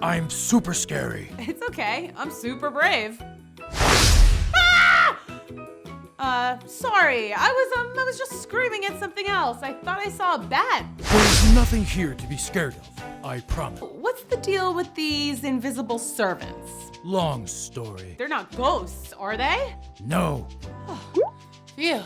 I'm super scary. It's okay. I'm super brave. Sorry. I was just screaming at something else. I thought I saw a bat. There's nothing here to be scared of, I promise. What's the deal with these invisible servants? Long story. They're not ghosts, are they? No. Phew,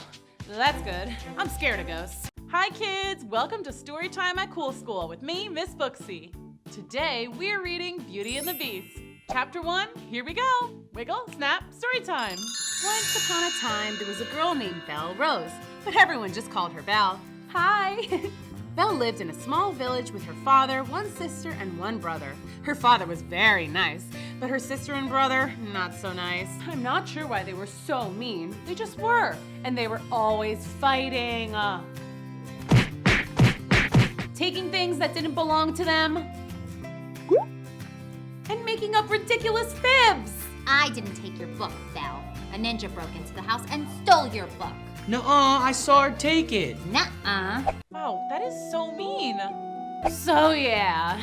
that's good. I'm scared of ghosts. Hi kids, welcome to Storytime at Cool School with me, Miss Booksy. Today we're reading Beauty and the Beast. Chapter 1, here we go. Wiggle, snap, story time. Once upon a time, there was a girl named Belle Rose, but everyone just called her Belle. Hi. Belle lived in a small village with her father, one sister, and one brother. Her father was very nice, but her sister and brother, not so nice. I'm not sure why they were so mean. They just were, and they were always fighting. Taking things that didn't belong to them, and making up ridiculous fibs. I didn't take your book, Belle. A ninja broke into the house and stole your book. Nuh-uh, I saw her take it. Nuh-uh. Wow, that is so mean. So yeah,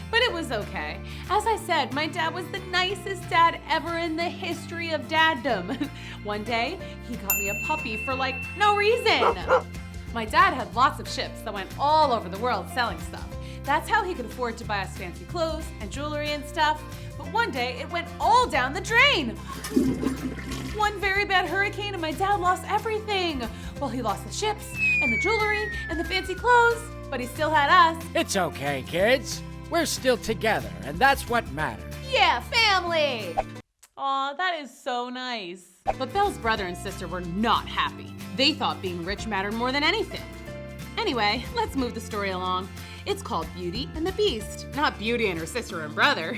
but it was okay. As I said, my dad was the nicest dad ever in the history of daddom. One day, he got me a puppy for like no reason. My dad had lots of ships that went all over the world selling stuff. That's how he could afford to buy us fancy clothes and jewelry and stuff. But one day, it went all down the drain. One very bad hurricane and my dad lost everything. Well, he lost the ships and the jewelry and the fancy clothes, but he still had us. It's okay, kids. We're still together, and that's what matters. Yeah, family! Aw, that is so nice. But Belle's brother and sister were not happy. They thought being rich mattered more than anything. Anyway, let's move the story along. It's called Beauty and the Beast, not Beauty and her sister and brother.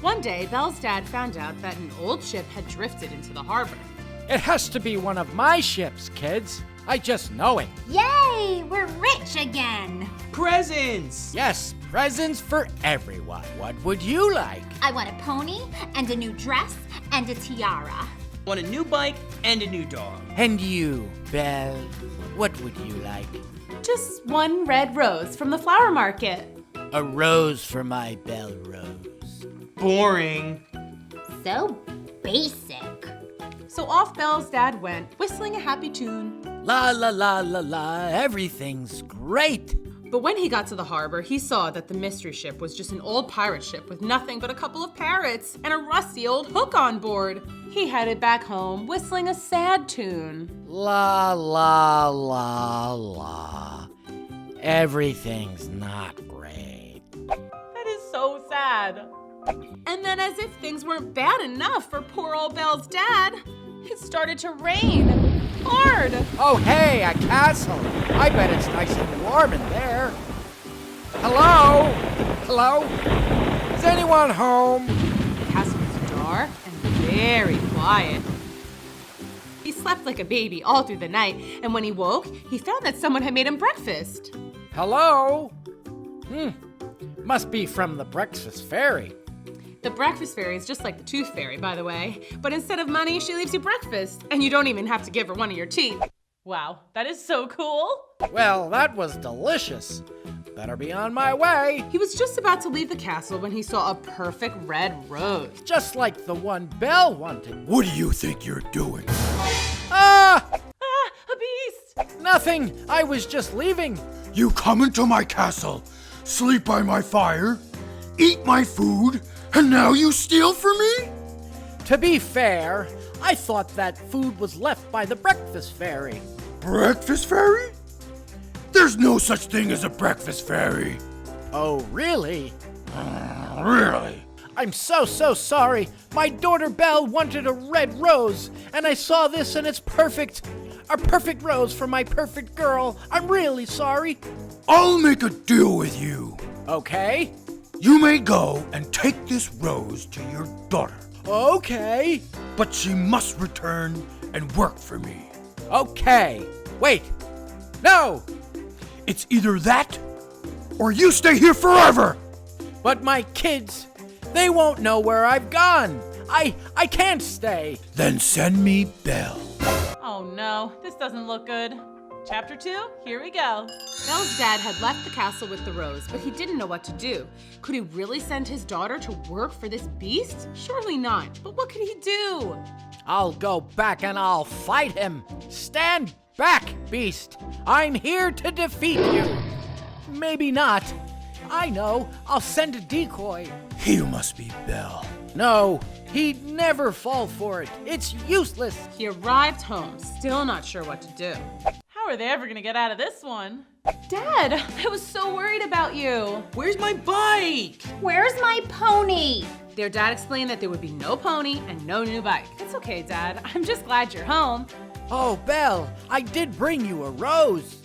One day, Belle's dad found out that an old ship had drifted into the harbor. It has to be one of my ships, kids. I just know it. Yay! We're rich again. Presents! Yes, presents for everyone. What would you like? I want a pony and a new dress and a tiara. Want a new bike and a new dog. And you, Belle, what would you like? Just one red rose from the flower market. A rose for my Belle Rose. Boring. So basic. So off Belle's dad went, whistling a happy tune. La la la la la, everything's great. But when he got to the harbor, he saw that the mystery ship was just an old pirate ship with nothing but a couple of parrots and a rusty old hook on board. He headed back home, whistling a sad tune. La la la la. Everything's not great. That is so sad. And then as if things weren't bad enough for poor old Belle's dad, it started to rain. Hard. Oh, hey, a castle. I bet it's nice and warm in there. Hello? Hello? Is anyone home? The castle was dark and very quiet. He slept like a baby all through the night, and when he woke, he found that someone had made him breakfast. Hello? Must be from the Breakfast Fairy. The breakfast fairy is just like the tooth fairy, by the way. But instead of money, she leaves you breakfast, and you don't even have to give her one of your teeth. Wow, that is so cool. Well, that was delicious. Better be on my way. He was just about to leave the castle when he saw a perfect red rose. Just like the one Belle wanted. What do you think you're doing? Ah! Ah, a beast! Nothing. I was just leaving. You come into my castle, sleep by my fire, eat my food, and now you steal from me? To be fair, I thought that food was left by the Breakfast Fairy. Breakfast fairy? There's no such thing as a breakfast fairy. Oh, really? Really? I'm so sorry. My daughter Belle wanted a red rose, and I saw this and it's perfect. A perfect rose for my perfect girl. I'm really sorry. I'll make a deal with you. Okay. You may go and take this rose to your daughter, Okay. but she must return and work for me. Okay. Wait. No! It's either that, or you stay here forever. But my kids, they won't know where I've gone. I can't stay. Then send me Belle. Oh no, this doesn't look good. Chapter 2, here we go. Belle's dad had left the castle with the rose, but he didn't know what to do. Could he really send his daughter to work for this beast? Surely not, but what could he do? I'll go back and I'll fight him. Stand back, beast. I'm here to defeat you. Maybe not. I know. I'll send a decoy. You must be Belle. No, he'd never fall for it. It's useless. He arrived home, still not sure what to do. How are they ever gonna get out of this one? Dad, I was so worried about you. Where's my bike? Where's my pony? Their dad explained that there would be no pony and no new bike. It's okay, Dad. I'm just glad you're home. Oh, Belle, I did bring you a rose.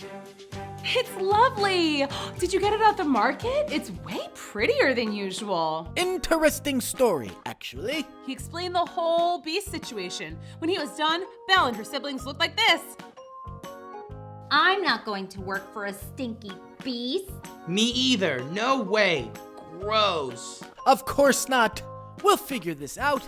It's lovely. Did you get it at the market? It's way prettier than usual. Interesting story, actually. He explained the whole beast situation. When he was done, Belle and her siblings looked like this. I'm not going to work for a stinky beast. Me either. No way. Gross. Of course not. We'll figure this out.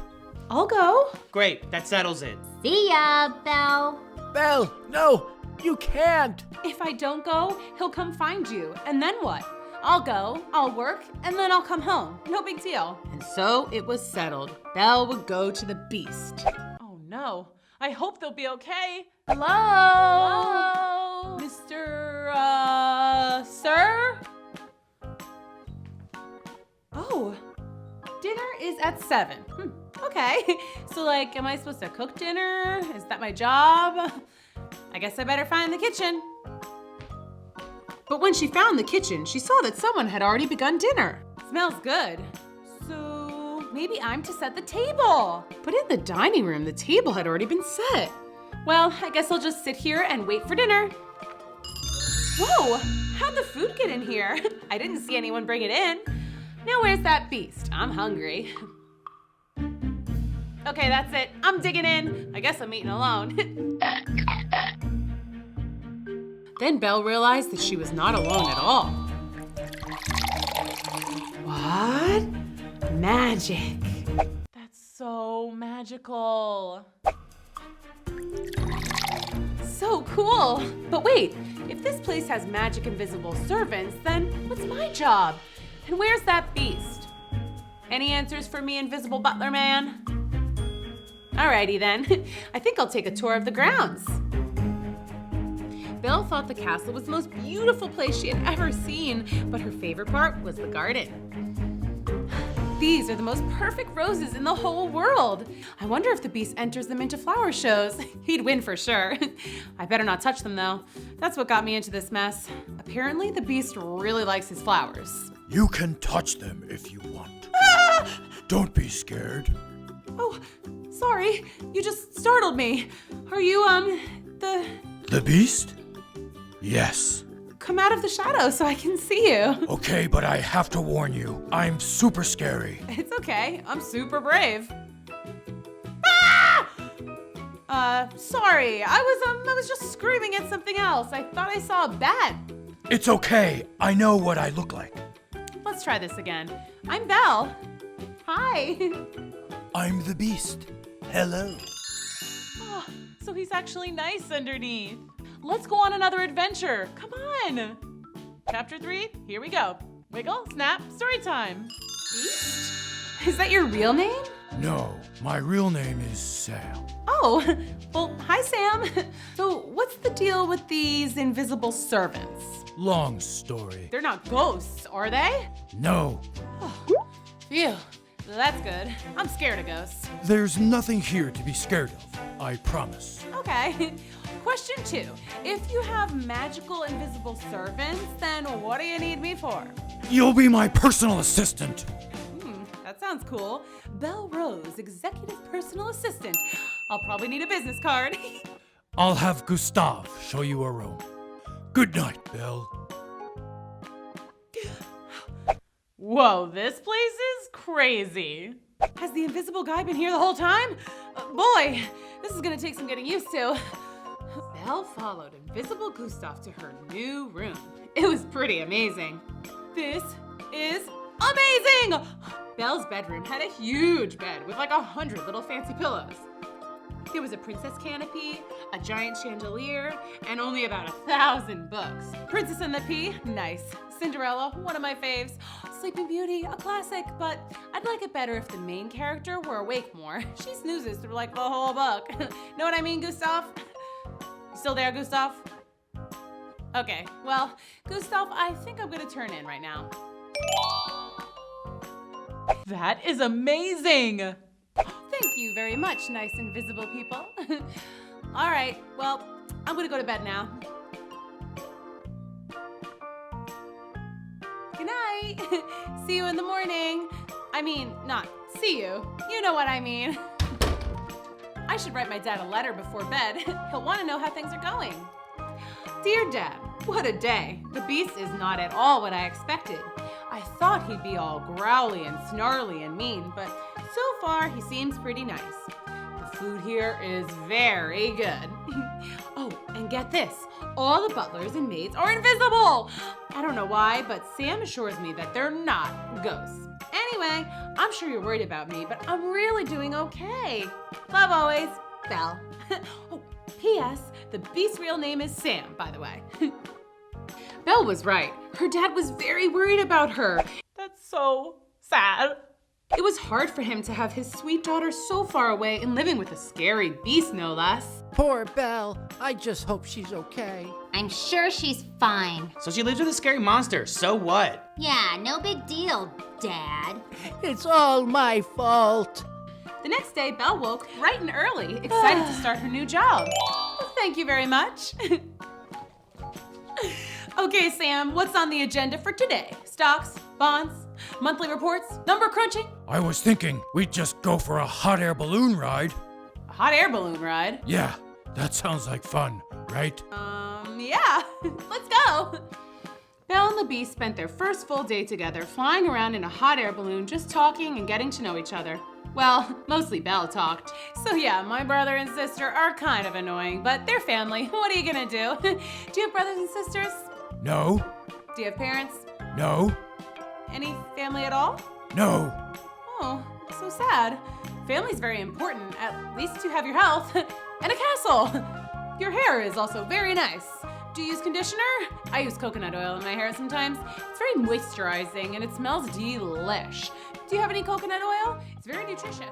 I'll go. Great, that settles it. See ya, Belle. Belle, no, you can't. If I don't go, he'll come find you. And then what? I'll go, I'll work, and then I'll come home. No big deal. And so it was settled. Belle would go to the beast. Oh no. I hope they'll be okay. Hello? Hello? Mr. Sir? Oh, dinner is at 7. Okay. So like, am I supposed to cook dinner? Is that my job? I guess I better find the kitchen. But when she found the kitchen, she saw that someone had already begun dinner. Smells good. So maybe I'm to set the table. But in the dining room, the table had already been set. Well, I guess I'll just sit here and wait for dinner. Whoa, how'd the food get in here? I didn't see anyone bring it in. Now where's that beast? I'm hungry. Okay, that's it. I'm digging in. I guess I'm eating alone. Then Belle realized that she was not alone at all. What? Magic. That's so magical. So cool. But wait, if this place has magic invisible servants, then what's my job? And where's that beast? Any answers for me, Invisible Butler Man? Alrighty then. I think I'll take a tour of the grounds. Belle thought the castle was the most beautiful place she had ever seen, but her favorite part was the garden. These are the most perfect roses in the whole world. I wonder if the beast enters them into flower shows. He'd win for sure. I better not touch them though. That's what got me into this mess. Apparently the beast really likes his flowers. You can touch them if you want. Ah! Don't be scared. Oh, sorry. You just startled me. Are you, The beast? Yes. Come out of the shadow so I can see you. Okay, but I have to warn you, I'm super scary. It's okay. I'm super brave. Ah! Sorry. I was just screaming at something else. I thought I saw a bat. It's okay, I know what I look like. Let's try this again. I'm Belle. Hi. I'm the beast. Hello. Oh, so he's actually nice underneath. Let's go on another adventure. Come on. Chapter 3, here we go. Wiggle, snap, story time. Beast? Is that your real name? No, my real name is Sam. Oh, well, hi, Sam. So what's the deal with these invisible servants? Long story. They're not ghosts, are they? No, Phew, that's good. I'm scared of ghosts. there's nothing here to be scared of, I promise. Okay. Question 2. If you have magical invisible servants, then what do you need me for? You'll be my personal assistant. That sounds cool. Belle Rose, executive personal assistant. I'll probably need a business card. I'll have Gustave show you a room. Good night, Belle. Whoa, this place is crazy. Has the invisible guy been here the whole time? Boy, this is gonna take some getting used to. Belle followed Invisible Gustave to her new room. It was pretty amazing. This is amazing! Belle's bedroom had a huge bed with like 100 little fancy pillows. There was a princess canopy, a giant chandelier, and only about 1,000 books. Princess and the Pea, nice. Cinderella, one of my faves. Sleeping Beauty, a classic, but I'd like it better if the main character were awake more. She snoozes through like the whole book. Know what I mean, Gustav? You still there, Gustav? Okay, well, Gustav, I think I'm gonna turn in right now. That is amazing! Thank you very much, nice invisible people. All right, well, I'm gonna go to bed now. Good night. See you in the morning. I mean, not see you. You know what I mean. I should write my dad a letter before bed. He'll want to know how things are going. Dear Dad, what a day. The beast is not at all what I expected. I thought he'd be all growly and snarly and mean, but so far he seems pretty nice. The food here is very good. Oh, and get this. All the butlers and maids are invisible. I don't know why, but Sam assures me that they're not ghosts. Anyway, I'm sure you're worried about me, but I'm really doing okay. Love always, Belle. Oh, P.S. The beast's real name is Sam, by the way. Belle was right. Her dad was very worried about her. That's so sad. It was hard for him to have his sweet daughter so far away and living with a scary beast, no less. Poor Belle. I just hope she's okay. I'm sure she's fine. So she lives with a scary monster, so what? Yeah, no big deal, Dad. It's all my fault. The next day, Belle woke bright and early, excited to start her new job. Well, thank you very much. Okay, Sam, what's on the agenda for today? Stocks, bonds, monthly reports, number crunching? I was thinking we'd just go for a hot air balloon ride. A hot air balloon ride? Yeah, that sounds like fun, right? Yeah, let's go. Belle and the Beast spent their first full day together flying around in a hot air balloon, just talking and getting to know each other. Well, mostly Belle talked. So yeah, my brother and sister are kind of annoying, but they're family. What are you gonna do? Do you have brothers and sisters? No. Do you have parents? No. Any family at all? No. Oh, so sad. Family's very important. At least you have your health and a castle. Your hair is also very nice. Do you use conditioner? I use coconut oil in my hair sometimes. It's very moisturizing and it smells delish. Do you have any coconut oil? It's very nutritious.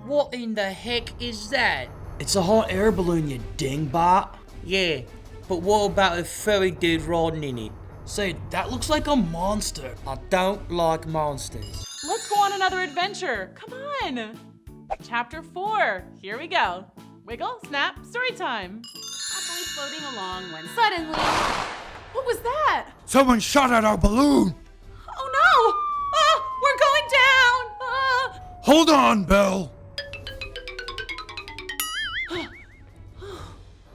What in the heck is that? It's a hot air balloon, you dingbat. Yeah, but what about a furry dude riding in it? Say, that looks like a monster. I don't like monsters. Let's go on another adventure. Come on. Chapter 4. Here we go. Wiggle, snap, story time. Happily floating along when suddenly... What was that? Someone shot at our balloon. Oh no! We're going down! Hold on, Belle.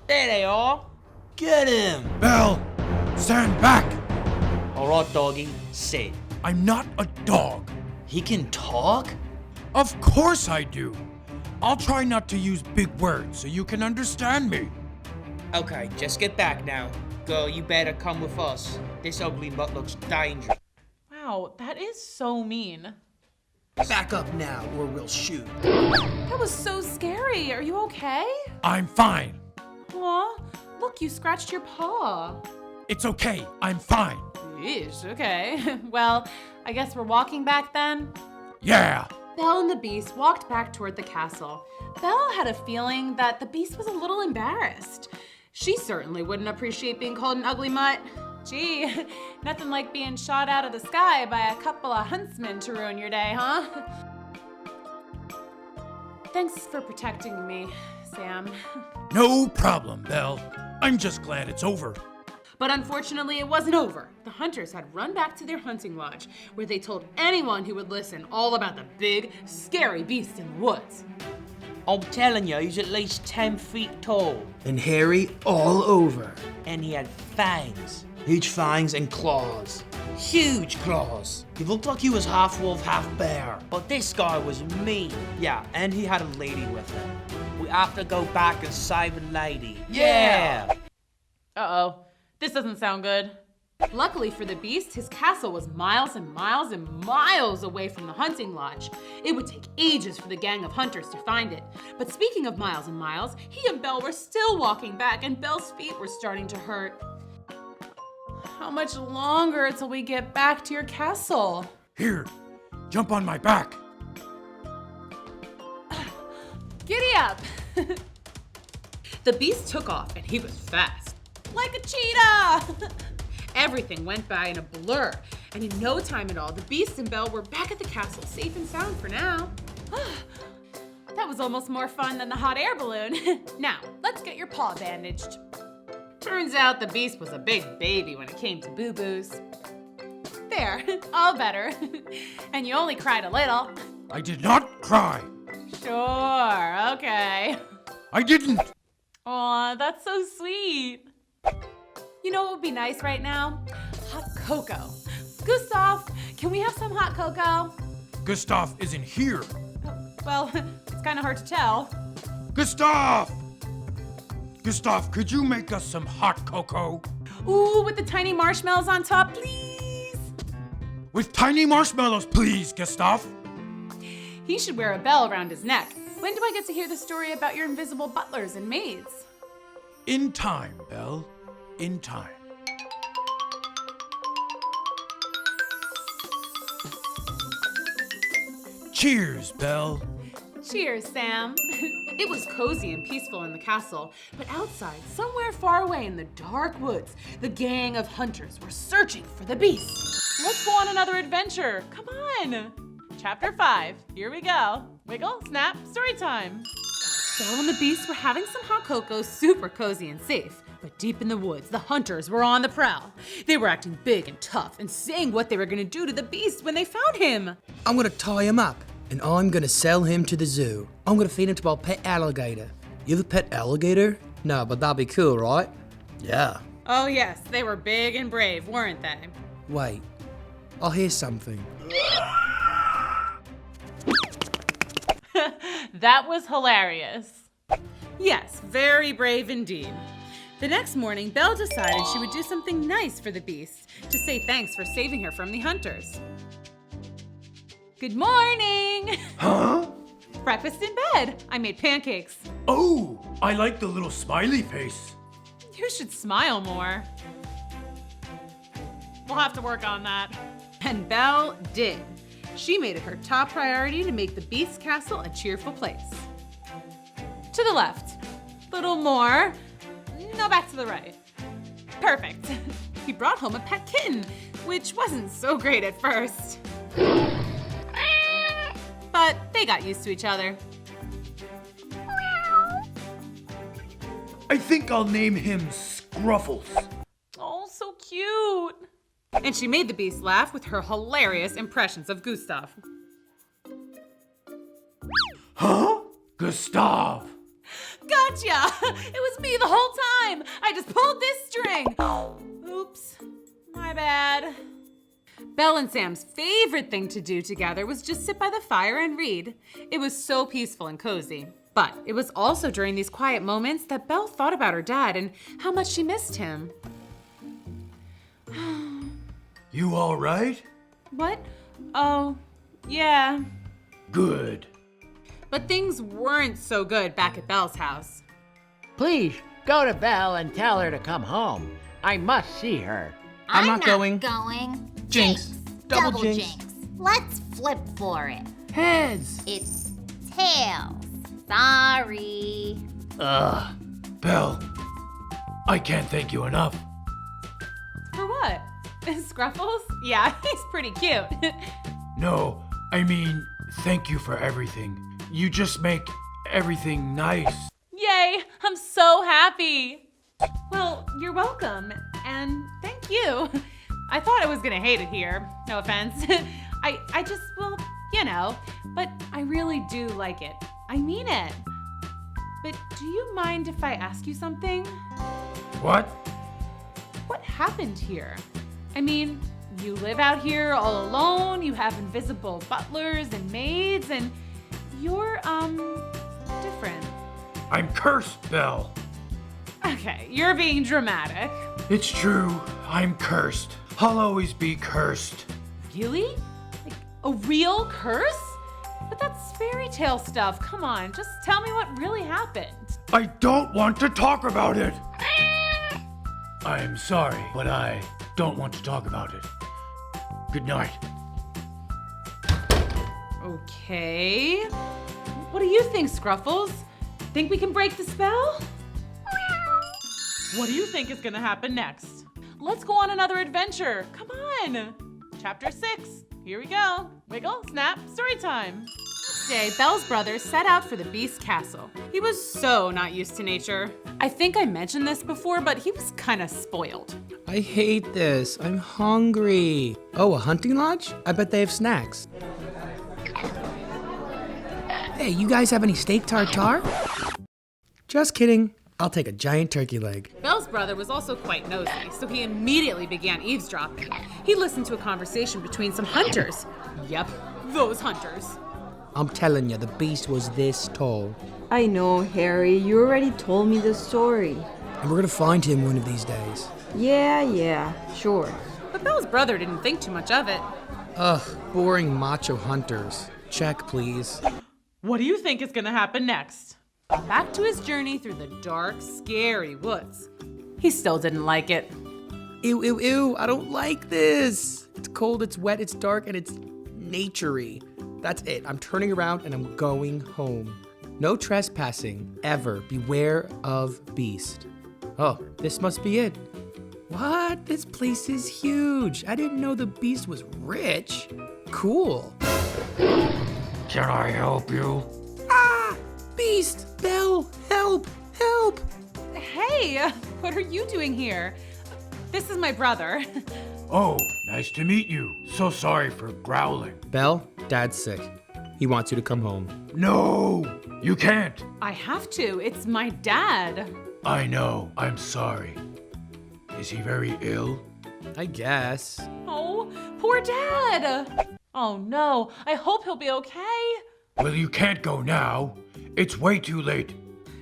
There they are. Get him. Belle, stand back. All right, doggy, sit. I'm not a dog. He can talk? Of course I do. I'll try not to use big words so you can understand me. Okay, just get back now. Girl, you better come with us. This ugly butt looks dangerous. Wow, that is so mean. Back up now or we'll shoot. That was so scary. Are you okay? I'm fine. Aw, look, you scratched your paw. It's okay. I'm fine. Yeesh, okay. Well, I guess we're walking back then? Yeah. Belle and the Beast walked back toward the castle. Belle had a feeling that the Beast was a little embarrassed. She certainly wouldn't appreciate being called an ugly mutt. Gee, nothing like being shot out of the sky by a couple of huntsmen to ruin your day, huh? Thanks for protecting me, Sam. No problem, Belle. I'm just glad it's over. But unfortunately, it wasn't over. The hunters had run back to their hunting lodge, where they told anyone who would listen all about the big, scary beast in the woods. I'm telling you, he's at least 10 feet tall. And hairy all over. And he had fangs. Huge fangs and claws. Huge claws. He looked like he was half wolf, half bear. But this guy was mean. Yeah, and he had a lady with him. We have to go back and save the lady. Yeah! Uh-oh. This doesn't sound good. Luckily for the Beast, his castle was miles and miles and miles away from the hunting lodge. It would take ages for the gang of hunters to find it. But speaking of miles and miles, he and Belle were still walking back and Belle's feet were starting to hurt. How much longer till we get back to your castle? Here, jump on my back. Giddy up! The Beast took off and he was fast. Like a cheetah! Everything went by in a blur, and in no time at all, the Beast and Belle were back at the castle, safe and sound for now. That was almost more fun than the hot air balloon. Now, let's get your paw bandaged. Turns out the Beast was a big baby when it came to boo-boos. There, all better. And you only cried a little. I did not cry. Sure, okay. I didn't. Aw, that's so sweet. You know what would be nice right now? Hot cocoa. Gustav, can we have some hot cocoa? Gustav isn't here. Well, it's kind of hard to tell. Gustav! Gustav, could you make us some hot cocoa? Ooh, with the tiny marshmallows on top, please. With tiny marshmallows, please, Gustav. He should wear a bell around his neck. When do I get to hear the story about your invisible butlers and maids? In time, Belle. In time. Cheers, Belle. Cheers, Sam. It was cozy and peaceful in the castle, but outside, somewhere far away in the dark woods, the gang of hunters were searching for the Beast. Let's go on another adventure. Come on. Chapter 5. Here we go. Wiggle, snap, story time. Belle and the Beast were having some hot cocoa, super cozy and safe. But deep in the woods, the hunters were on the prowl. They were acting big and tough and saying what they were gonna do to the Beast when they found him. I'm gonna tie him up and I'm gonna sell him to the zoo. I'm gonna feed him to our pet alligator. You have a pet alligator? No, but that'd be cool, right? Yeah. Oh yes, they were big and brave, weren't they? Wait, I'll hear something. That was hilarious. Yes, very brave indeed. The next morning, Belle decided she would do something nice for the Beast to say thanks for saving her from the hunters. Good morning! Huh? Breakfast in bed. I made pancakes. Oh, I like the little smiley face. You should smile more. We'll have to work on that. And Belle did. She made it her top priority to make the Beast's castle a cheerful place. To the left. Little more. No, back to the right. Perfect. He brought home a pet kitten, which wasn't so great at first. But they got used to each other. I think I'll name him Scruffles. Oh, so cute. And she made the Beast laugh with her hilarious impressions of Gustav. Huh? Gustav. Gotcha! It was me the whole time! I just pulled this string! Oops, my bad. Belle and Sam's favorite thing to do together was just sit by the fire and read. It was so peaceful and cozy. But it was also during these quiet moments that Belle thought about her dad and how much she missed him. You all right? What? Oh, yeah. Good. But things weren't so good back at Belle's house. Please go to Belle and tell her to come home. I must see her. I'm not going. Jinx. Double Double jinx. jinx. Let's flip for it. Heads. It's tails. Sorry. Ugh. Belle, I can't thank you enough. For what? Scruffles? Yeah, he's pretty cute. No, I mean, thank you for everything. You just make everything nice. Yay, I'm so happy. Well, you're welcome, and thank you. I thought I was gonna hate it here, no offense. I just, well, you know, but I really do like it. I mean it. But do you mind if I ask you something? What? What happened here? I mean, you live out here all alone, you have invisible butlers and maids, and you're, different. I'm cursed, Belle. Okay, you're being dramatic. It's true. I'm cursed. I'll always be cursed. Really? Like, a real curse? But that's fairy tale stuff. Come on, just tell me what really happened. I don't want to talk about it. I'm sorry, but I don't want to talk about it. Good night. Okay. What do you think, Scruffles? Think we can break the spell? What do you think is gonna happen next? Let's go on another adventure. Come on. Chapter 6. Here we go. Wiggle, snap, story time. Next day, Belle's brother set out for the Beast's castle. He was so not used to nature. I think I mentioned this before, but he was kind of spoiled. I hate this. I'm hungry. Oh, a hunting lodge? I bet they have snacks. Hey, you guys have any steak tartare? Just kidding. I'll take a giant turkey leg. Belle's brother was also quite nosy, so he immediately began eavesdropping. He listened to a conversation between some hunters. Yep, those hunters. I'm telling you, the beast was this tall. I know, Harry. You already told me the story. And we're gonna find him one of these days. Yeah, sure. But Belle's brother didn't think too much of it. Ugh, boring macho hunters. Check, please. What do you think is gonna happen next? Back to his journey through the dark, scary woods. He still didn't like it. Ew, ew, ew, I don't like this. It's cold, it's wet, it's dark, and it's naturey. That's it. I'm turning around and I'm going home. No trespassing, ever. Beware of beast. Oh, this must be it. What? This place is huge. I didn't know the beast was rich. Cool. Can I help you? Ah! Beast! Belle! Help! Help! Hey, what are you doing here? This is my brother. Oh, nice to meet you. So sorry for growling. Belle, Dad's sick. He wants you to come home. No, you can't. I have to. It's my dad. I know. I'm sorry. Is he very ill? I guess. Oh, poor dad. Oh no, I hope he'll be okay. Well, you can't go now. It's way too late.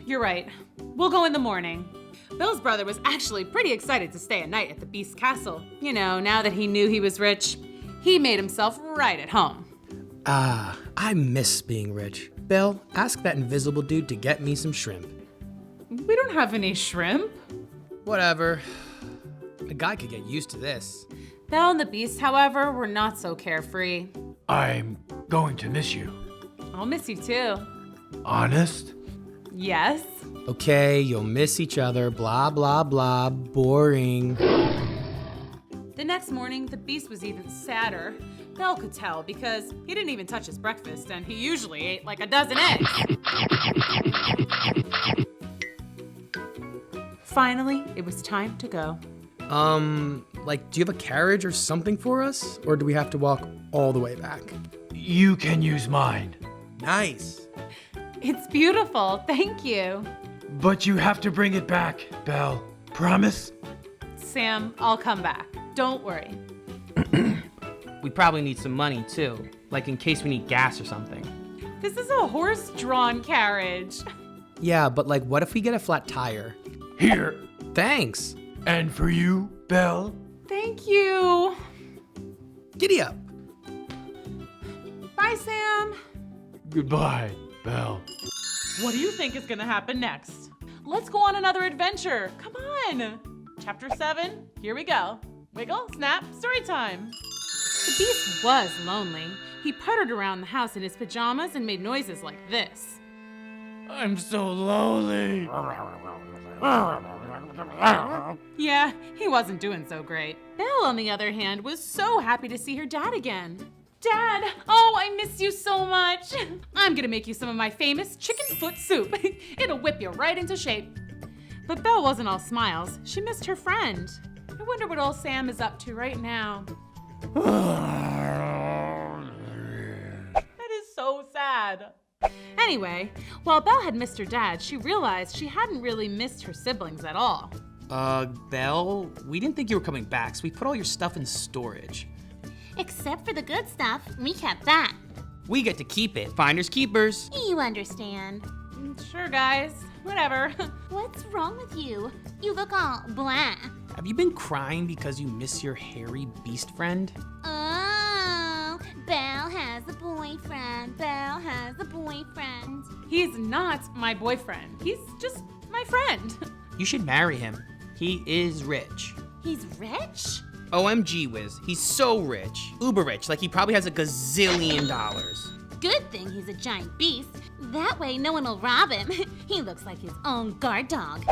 You're right. We'll go in the morning. Belle's brother was actually pretty excited to stay a night at the Beast's castle. You know, now that he knew he was rich, he made himself right at home. Ah, I miss being rich. Belle, ask that invisible dude to get me some shrimp. We don't have any shrimp. Whatever. A guy could get used to this. Belle and the Beast, however, were not so carefree. I'm going to miss you. I'll miss you too. Honest? Yes. Okay, you'll miss each other, blah, blah, blah, boring. The next morning, the Beast was even sadder. Belle could tell because he didn't even touch his breakfast, and he usually ate like a dozen eggs. Finally, it was time to go. Do you have a carriage or something for us? Or do we have to walk all the way back? You can use mine. Nice. It's beautiful, thank you. But you have to bring it back, Belle. Promise? Sam, I'll come back. Don't worry. We probably need some money too, like in case we need gas or something. This is a horse-drawn carriage. Yeah, but what if we get a flat tire? Here. Thanks. And for you, Belle? Thank you. Giddy up. Bye, Sam. Goodbye, Belle. What do you think is gonna happen next? Let's go on another adventure. Come on. Chapter 7, here we go. Wiggle, snap, story time. The Beast was lonely. He puttered around the house in his pajamas and made noises like this. I'm so lonely. Yeah, he wasn't doing so great. Belle, on the other hand, was so happy to see her dad again. Dad, oh, I miss you so much. I'm gonna make you some of my famous chicken foot soup. It'll whip you right into shape. But Belle wasn't all smiles. She missed her friend. I wonder what old Sam is up to right now. That is so sad. Anyway, while Belle had missed her dad, she realized she hadn't really missed her siblings at all. Belle, we didn't think you were coming back, so we put all your stuff in storage. Except for the good stuff, we kept that. We get to keep it. Finders keepers. You understand. Sure, guys. whatever. What's wrong with you? You look all blah. Have you been crying because you miss your hairy beast friend? Oh, Belle has a boyfriend. Belle has a boyfriend. He's not my boyfriend. He's just my friend. You should marry him. He is rich. He's rich? OMG whiz, he's so rich. Uber rich, like he probably has a gazillion dollars. Good thing he's a giant beast. That way no one will rob him. He looks like his own guard dog.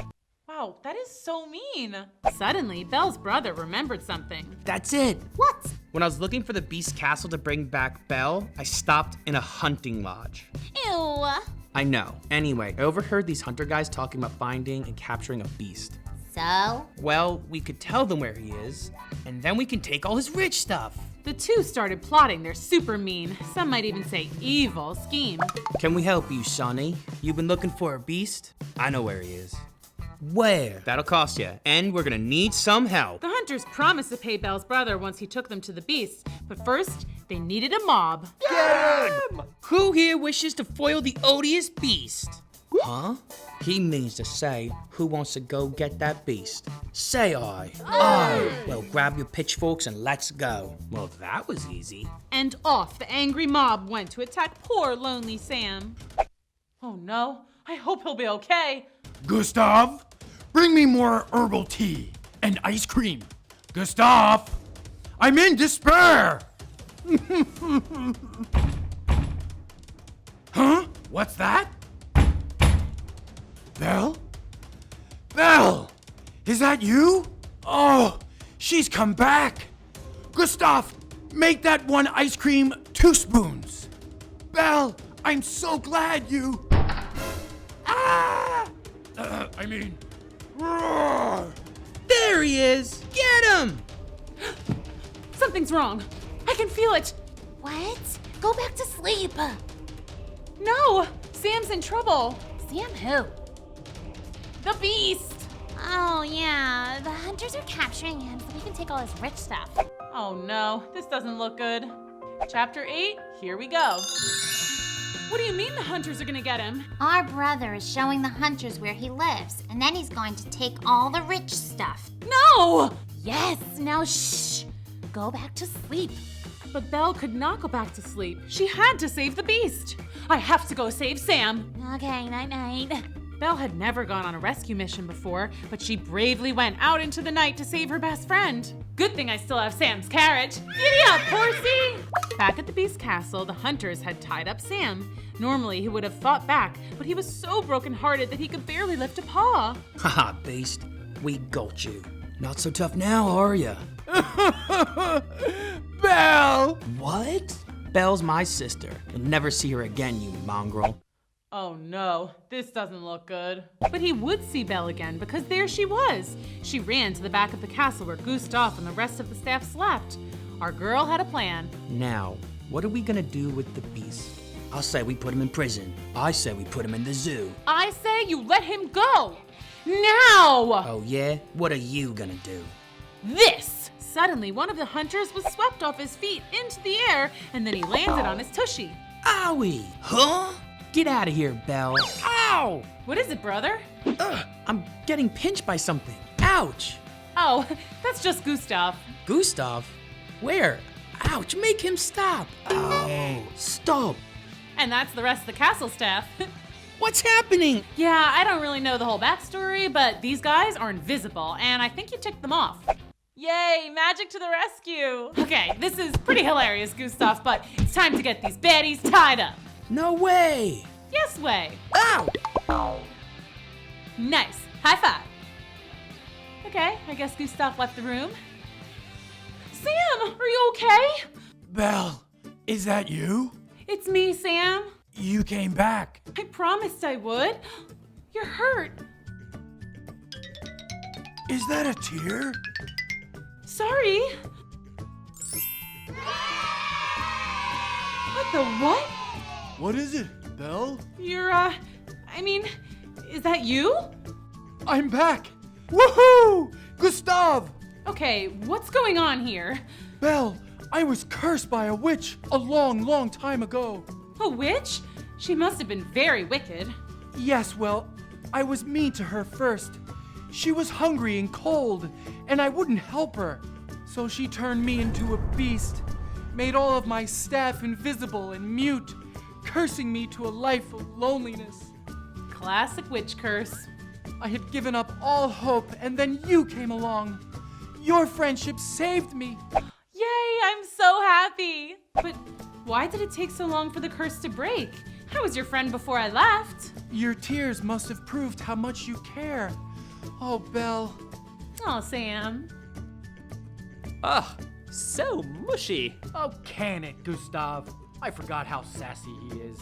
Wow, that is so mean. Suddenly, Belle's brother remembered something. That's it. What? When I was looking for the beast castle to bring back Belle, I stopped in a hunting lodge. Ew. I know. Anyway, I overheard these hunter guys talking about finding and capturing a beast. So? Well, we could tell them where he is, and then we can take all his rich stuff. The two started plotting their super mean, some might even say evil scheme. Can we help you, Sonny? You've been looking for a beast? I know where he is. Where? That'll cost you, and we're gonna need some help. The hunters promised to pay Belle's brother once he took them to the beast, but first, they needed a mob. Who here wishes to foil the odious beast? Huh? He means to say, who wants to go get that beast? Say I. I. Well, grab your pitchforks and let's go. Well, that was easy. And off the angry mob went to attack poor lonely Sam. Oh no, I hope he'll be okay. Gustav, bring me more herbal tea and ice cream. Gustav, I'm in despair. Huh? What's that? Belle? Belle! Is that you? Oh, she's come back. Gustav, make that one ice cream 2 spoons. Belle, I'm so glad you... Ah! Roar! There he is! Get him! Something's wrong. I can feel it. What? Go back to sleep. No, Sam's in trouble. Sam who? The beast. Oh yeah, the hunters are capturing him so we can take all his rich stuff. Oh no, this doesn't look good. Chapter 8, here we go. What do you mean the hunters are gonna get him? Our brother is showing the hunters where he lives, and then he's going to take all the rich stuff. No! Yes, now shh. Go back to sleep. But Belle could not go back to sleep. She had to save the beast. I have to go save Sam. Okay, night-night. Belle had never gone on a rescue mission before, but she bravely went out into the night to save her best friend. Good thing I still have Sam's carriage. Giddy up, horsey! Back at the beast castle, the hunters had tied up Sam. Normally, he would have fought back, but he was so brokenhearted that he could barely lift a paw. Haha, beast. We got you. Not so tough now, are ya? Belle! What? Belle's my sister. You'll never see her again, you mongrel. Oh no, this doesn't look good. But he would see Belle again because there she was. She ran to the back of the castle where Gustav and the rest of the staff slept. Our girl had a plan. Now, what are we gonna do with the beast? I'll say we put him in prison. I say we put him in the zoo. I say you let him go! Now! Oh yeah? What are you gonna do? This! Suddenly, one of the hunters was swept off his feet into the air, and then he landed on his tushy. Owie! Huh? Get out of here, Belle. Ow! What is it, brother? Ugh, I'm getting pinched by something. Ouch! Oh, that's just Gustav. Gustav? Where? Ouch, make him stop. Ow. Stop. And that's the rest of the castle staff. What's happening? Yeah, I don't really know the whole backstory, but these guys are invisible, and I think you ticked them off. Yay, magic to the rescue. Okay, this is pretty hilarious, Gustav, but it's time to get these baddies tied up. No way! Yes way. Ow! Nice. High five. Okay, I guess Gustav left the room. Sam, are you okay? Belle, is that you? It's me, Sam. You came back. I promised I would. You're hurt. Is that a tear? Sorry. What the what? What is it, Belle? You're, I mean, is that you? I'm back. Woohoo! Gustav! Okay, what's going on here? Belle, I was cursed by a witch a long, long time ago. A witch? She must have been very wicked. Yes, well, I was mean to her first. She was hungry and cold, and I wouldn't help her. So she turned me into a beast, made all of my staff invisible and mute, cursing me to a life of loneliness. Classic witch curse. I had given up all hope, and then you came along. Your friendship saved me. Yay, I'm so happy. But why did it take so long for the curse to break? I was your friend before I left. Your tears must have proved how much you care. Oh, Belle. Oh, Sam. Ugh, so mushy. Oh, can it, Gustav? I forgot how sassy he is.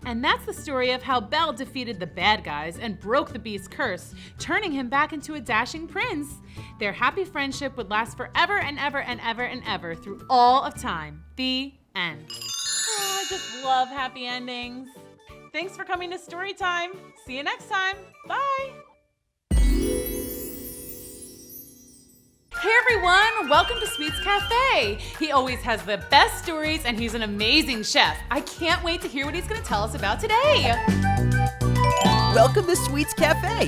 And that's the story of how Belle defeated the bad guys and broke the beast's curse, turning him back into a dashing prince. Their happy friendship would last forever and ever and ever and ever through all of time. The end. Oh, I just love happy endings. Thanks for coming to Storytime. See you next time. Bye. Hey everyone, welcome to Sweet's Cafe. He always has the best stories and he's an amazing chef. I can't wait to hear what he's gonna tell us about today. Welcome to Sweet's Cafe,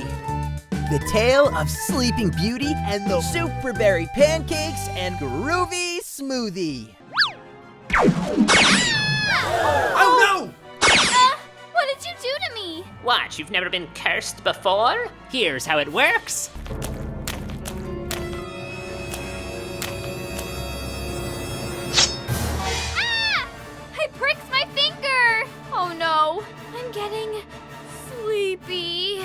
the tale of Sleeping Beauty and the super berry pancakes and groovy smoothie. Oh no! What did you do to me? What, you've never been cursed before? Here's how it works. I pricked my finger! Oh no, I'm getting sleepy.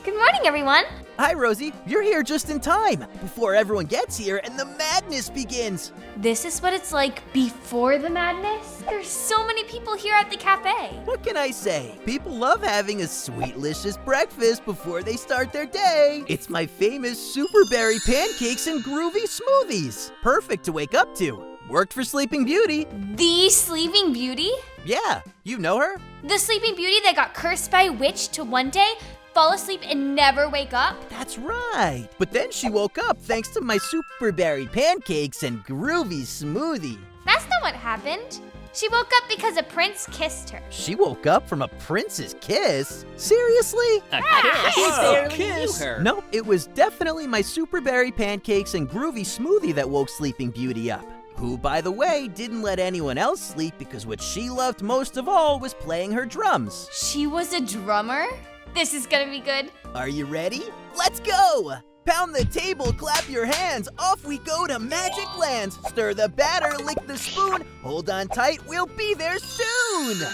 Good morning, everyone. Hi, Rosie. You're here just in time, before everyone gets here and the madness begins. This is what it's like before the madness? There's so many people here at the cafe. What can I say? People love having a sweetlicious breakfast before they start their day. It's my famous super berry pancakes and groovy smoothies. Perfect to wake up to. Worked for Sleeping Beauty. The Sleeping Beauty? Yeah, you know her? The Sleeping Beauty that got cursed by a witch to one day fall asleep and never wake up? That's right. But then she woke up thanks to my super berry pancakes and groovy smoothie. That's not what happened. She woke up because a prince kissed her. She woke up from a prince's kiss? Seriously? A kiss? He barely knew her. No, it was definitely my super berry pancakes and groovy smoothie that woke Sleeping Beauty up. Who, by the way, didn't let anyone else sleep because what she loved most of all was playing her drums. She was a drummer? This is gonna be good. Are you ready? Let's go! Pound the table, clap your hands, off we go to Magic Lands. Stir the batter, lick the spoon, hold on tight, we'll be there soon!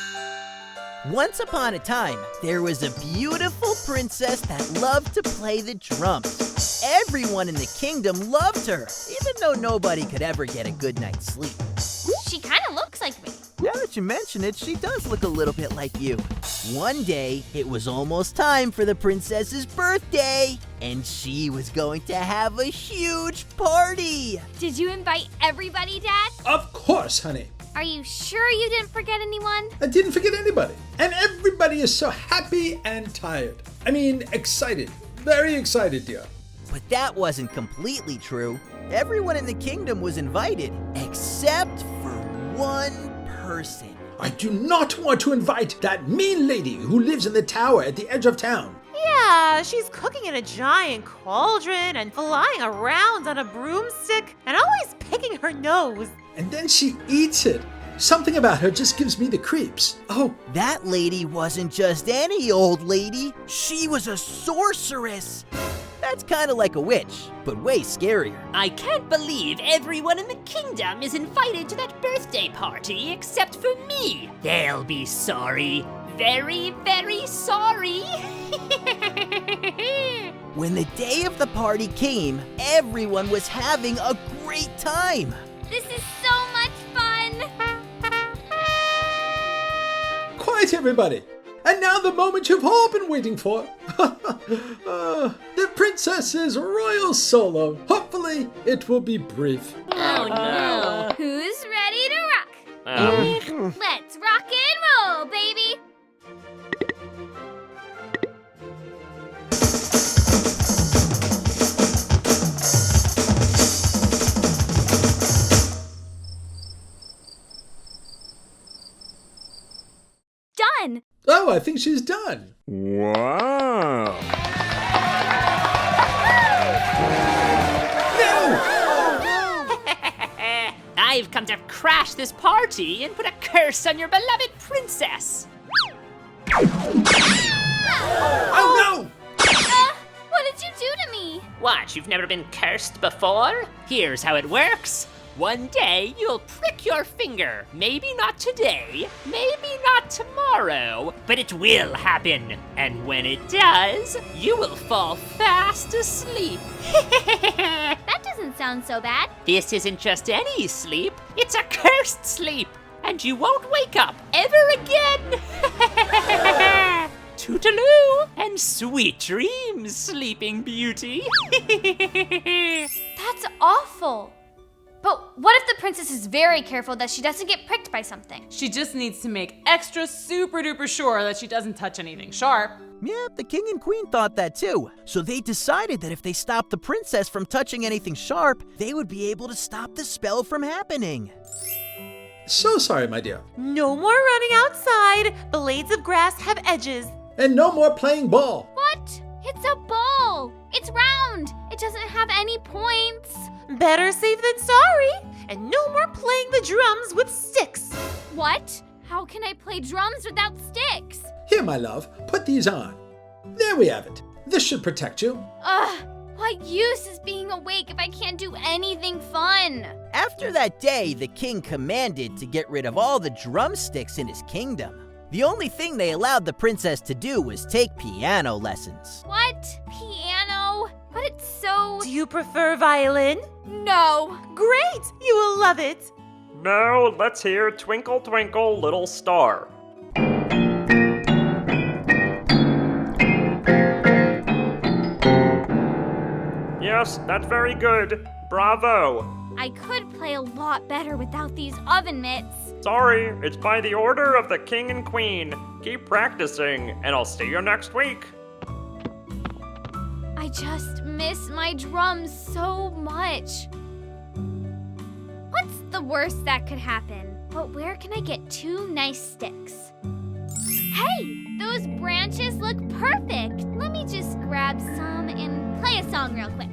Once upon a time, there was a beautiful princess that loved to play the drums. Everyone in the kingdom loved her, even though nobody could ever get a good night's sleep. She kinda looks like me. Now that you mention it, she does look a little bit like you. One day, it was almost time for the princess's birthday, and she was going to have a huge party. Did you invite everybody, Dad? Of course, honey. Are you sure you didn't forget anyone? I didn't forget anybody. And everybody is so happy and tired. I mean, excited. Very excited, dear. But that wasn't completely true. Everyone in the kingdom was invited, except for one person. I do not want to invite that mean lady who lives in the tower at the edge of town. Yeah, she's cooking in a giant cauldron and flying around on a broomstick and always picking her nose. And then she eats it. Something about her just gives me the creeps. Oh, that lady wasn't just any old lady. She was a sorceress. That's kind of like a witch, but way scarier. I can't believe everyone in the kingdom is invited to that birthday party except for me. They'll be sorry. Very, very sorry. When the day of the party came, everyone was having a great time. This is so much fun! quiet, everybody. And now the moment you've all been waiting for. The princess's royal solo. Hopefully, it will be brief. Oh no! Who's ready to rock? Let's rock and roll, baby! Done! Oh, I think she's done. Wow. I've come to crash this party and put a curse on your beloved princess. Oh no! What did you do to me? What, you've never been cursed before? Here's how it works. One day, you'll prick your finger. Maybe not today, maybe not tomorrow, but it will happen. And when it does, you will fall fast asleep. That doesn't sound so bad. This isn't just any sleep, it's a cursed sleep. And you won't wake up ever again. Toodaloo, and sweet dreams, Sleeping Beauty. That's awful. But what if the princess is very careful that she doesn't get pricked by something? She just needs to make extra super duper sure that she doesn't touch anything sharp. Yeah, the king and queen thought that too. So they decided that if they stopped the princess from touching anything sharp, they would be able to stop the spell from happening. So sorry, my dear. No more running outside. Blades of grass have edges. And no more playing ball. What? It's a ball. It's round. It doesn't have any points. Better safe than sorry. And no more playing the drums with sticks. What? How can I play drums without sticks? Here, my love, put these on. There we have it. This should protect you. Ugh, what use is being awake if I can't do anything fun? After that day, the king commanded to get rid of all the drumsticks in his kingdom. The only thing they allowed the princess to do was take piano lessons. What? Piano? But it's so... Do you prefer violin? No. Great! You will love it. Now let's hear Twinkle Twinkle Little Star. Yes, that's very good. Bravo. I could play a lot better without these oven mitts. Sorry, it's by the order of the king and queen. Keep practicing, and I'll see you next week. I just miss my drums so much. What's the worst that could happen? But where can I get 2 nice sticks? Hey, those branches look perfect. Let me just grab some and play a song real quick.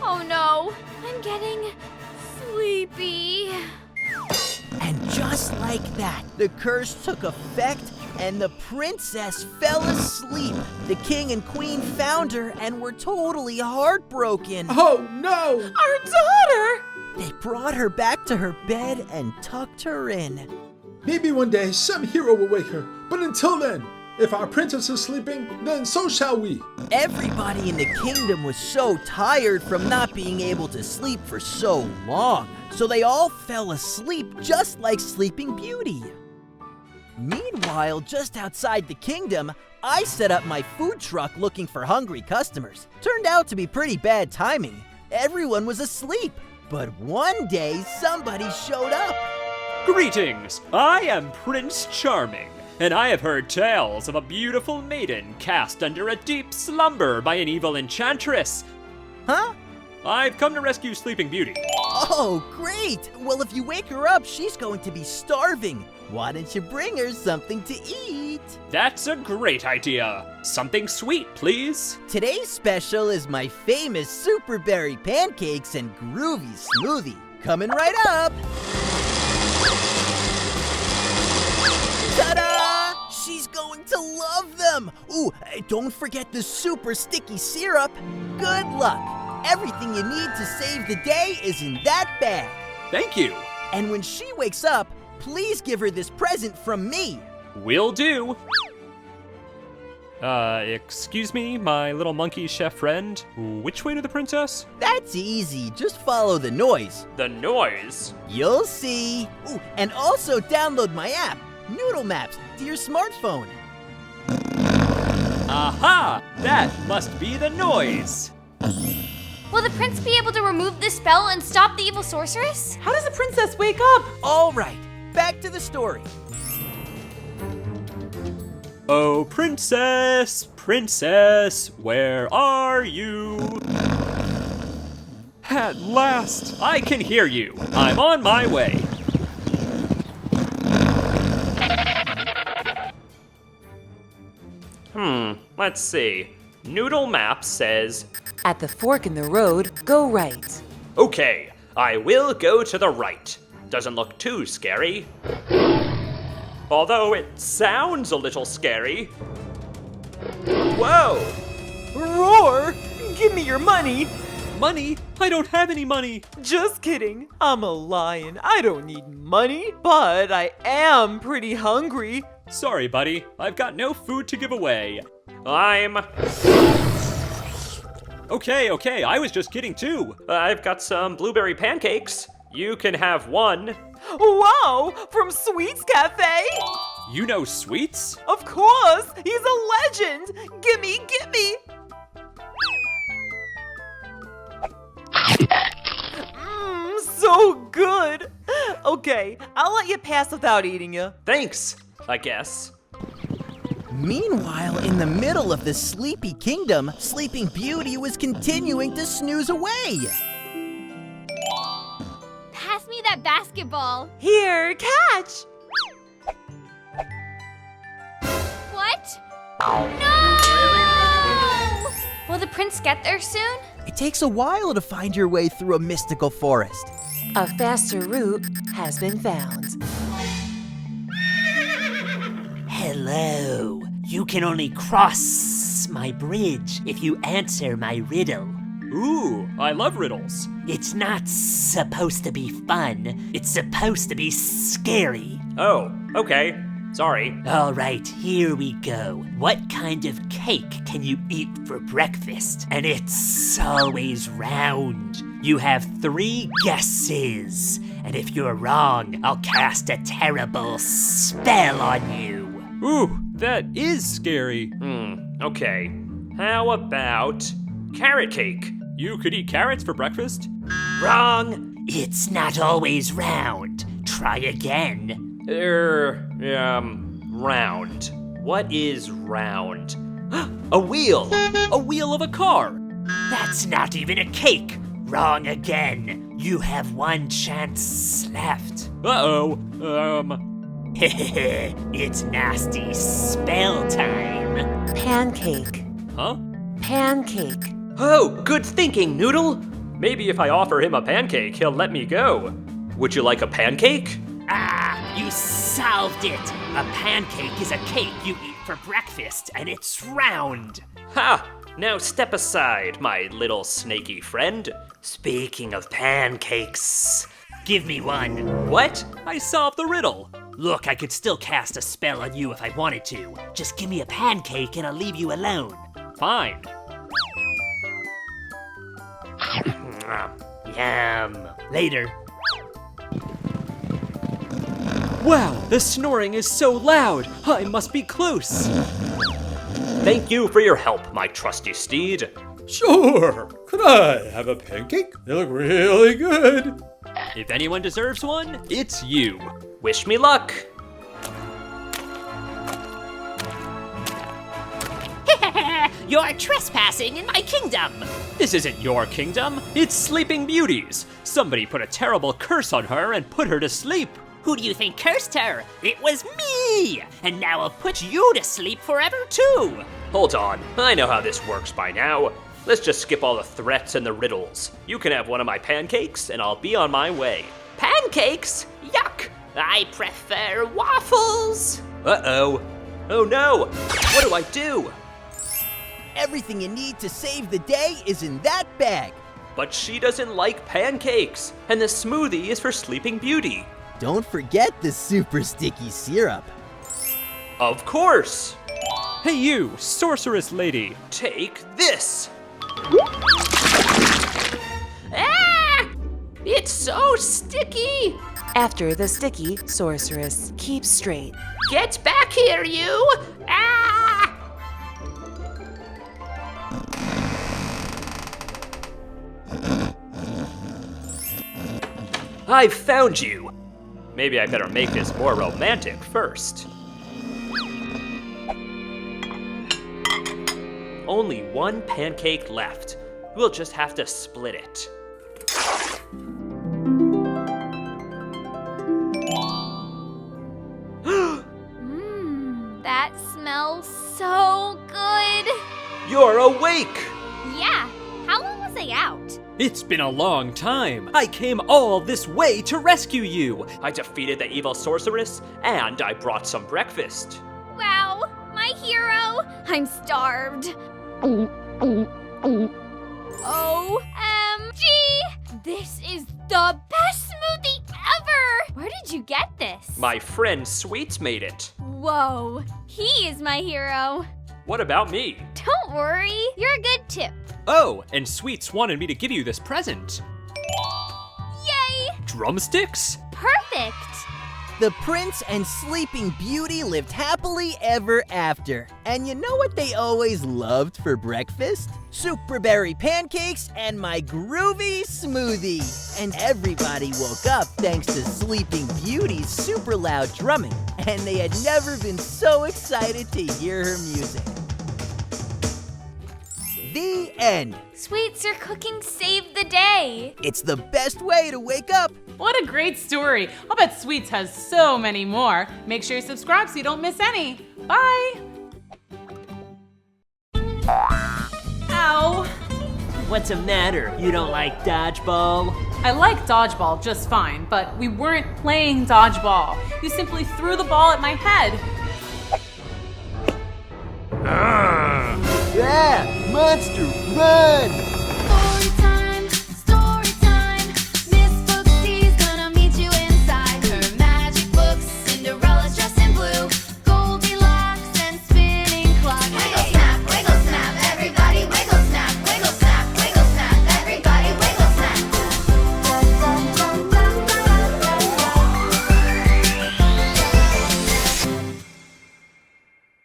Oh no, I'm getting sleepy. And just like that, the curse took effect and the princess fell asleep. The king and queen found her and were totally heartbroken. Oh no! Our daughter! They brought her back to her bed and tucked her in. Maybe one day some hero will wake her, but until then, if our princess is sleeping, then so shall we. Everybody in the kingdom was so tired from not being able to sleep for so long, so they all fell asleep just like Sleeping Beauty. Meanwhile, just outside the kingdom, I set up my food truck looking for hungry customers. Turned out to be pretty bad timing. Everyone was asleep, but one day somebody showed up. Greetings, I am Prince Charming. And I have heard tales of a beautiful maiden cast under a deep slumber by an evil enchantress. Huh? I've come to rescue Sleeping Beauty. Oh, great! Well, if you wake her up, she's going to be starving. Why don't you bring her something to eat? That's a great idea. Something sweet, please. Today's special is my famous super berry pancakes and groovy smoothie. Coming right up! Ta-da! She's going to love them! Ooh, don't forget the super sticky syrup. Good luck! Everything you need to save the day is in that bag. Thank you. And when she wakes up, please give her this present from me. Will do. Excuse me, my little monkey chef friend. Which way to the princess? That's easy. Just follow the noise. The noise? You'll see. Ooh, and also download my app, Noodle Maps, to your smartphone. Aha! That must be the noise. Will the prince be able to remove this spell and stop the evil sorceress? How does the princess wake up? All right, back to the story. Oh, princess, princess, where are you? At last, I can hear you. I'm on my way. Let's see. Noodle Map says, At the fork in the road, go right. okay, I will go to the right. Doesn't look too scary. Although it sounds a little scary. Whoa! Roar! Give me your money! Money? I don't have any money. Just kidding. I'm a lion. I don't need money, but I am pretty hungry. Sorry, buddy. I've got no food to give away. I'm... Okay, I was just kidding too. I've got some blueberry pancakes. You can have one. Wow! From Sweets Cafe? You know Sweets? Of course! He's a legend! Gimme! So good! Okay, I'll let you pass without eating you. Thanks, I guess. Meanwhile, in the middle of the Sleepy Kingdom, Sleeping Beauty was continuing to snooze away. Pass me that basketball. Here, catch! What? No! Will the prince get there soon? It takes a while to find your way through a mystical forest. A faster route has been found. Hello. You can only cross my bridge if you answer my riddle. Ooh, I love riddles. It's not supposed to be fun. It's supposed to be scary. Oh, okay. Sorry. All right, here we go. What kind of cake can you eat for breakfast? And it's always round. You have 3 guesses. And if you're wrong, I'll cast a terrible spell on you. Ooh, that is scary. Okay. How about carrot cake? You could eat carrots for breakfast? Wrong. It's not always round. Try again. Round. What is round? A wheel! A wheel of a car! That's not even a cake. Wrong again. You have 1 chance left. Uh-oh. It's nasty spell time. Pancake. Huh? Pancake. Oh, good thinking, Noodle! Maybe if I offer him a pancake, he'll let me go. Would you like a pancake? Ah, you solved it. A pancake is a cake you eat for breakfast, and it's round. Ha! Now step aside, my little snaky friend. Speaking of pancakes, give me one. What? I solved the riddle. Look, I could still cast a spell on you if I wanted to. Just give me a pancake and I'll leave you alone. Fine. Yum. Later. Wow, the snoring is so loud. I must be close. Thank you for your help, my trusty steed. Sure. Could I have a pancake? They look really good. If anyone deserves one, it's you. Wish me luck. You're trespassing in my kingdom. This isn't your kingdom. It's Sleeping Beauty's. Somebody put a terrible curse on her and put her to sleep. Who do you think cursed her? It was me! And now I'll put you to sleep forever too! Hold on, I know how this works by now. Let's just skip all the threats and the riddles. You can have one of my pancakes, and I'll be on my way. Pancakes? Yuck! I prefer waffles! Uh-oh. Oh no! What do I do? Everything you need to save the day is in that bag. But she doesn't like pancakes, and the smoothie is for Sleeping Beauty. Don't forget the super sticky syrup. Of course! Hey you, sorceress lady. Take this! Ah! It's so sticky! After the sticky, sorceress, keep straight. Get back here, you! Ah! I've found you! Maybe I better make this more romantic first. only one pancake left. We'll just have to split it. That smells so good. You're awake! Yeah, how long was I out? It's been a long time. I came all this way to rescue you. I defeated the evil sorceress, and I brought some breakfast. Wow, my hero. I'm starved. OMG! This is the best smoothie ever! Where did you get this? My friend Sweets made it. Whoa, he is my hero. What about me? Don't worry, you're a good tip. Oh, and Sweets wanted me to give you this present. Yay! Drumsticks? Perfect! The prince and Sleeping Beauty lived happily ever after. And you know what they always loved for breakfast? Super berry pancakes and my groovy smoothie. And everybody woke up thanks to Sleeping Beauty's super loud drumming. And they had never been so excited to hear her music. The end. Sweets, your cooking saved the day. It's the best way to wake up. What a great story. I'll bet Sweets has so many more. Make sure you subscribe so you don't miss any. Bye. Ow. What's the matter? You don't like dodgeball? I like dodgeball just fine, but we weren't playing dodgeball. You simply threw the ball at my head. Yeah, monster, run! Storytime, Miss Booksy's gonna meet you inside her magic books. Cinderella's dressed in blue, Goldilocks and spinning clock. Wiggle snap, everybody wiggle snap, everybody wiggle snap.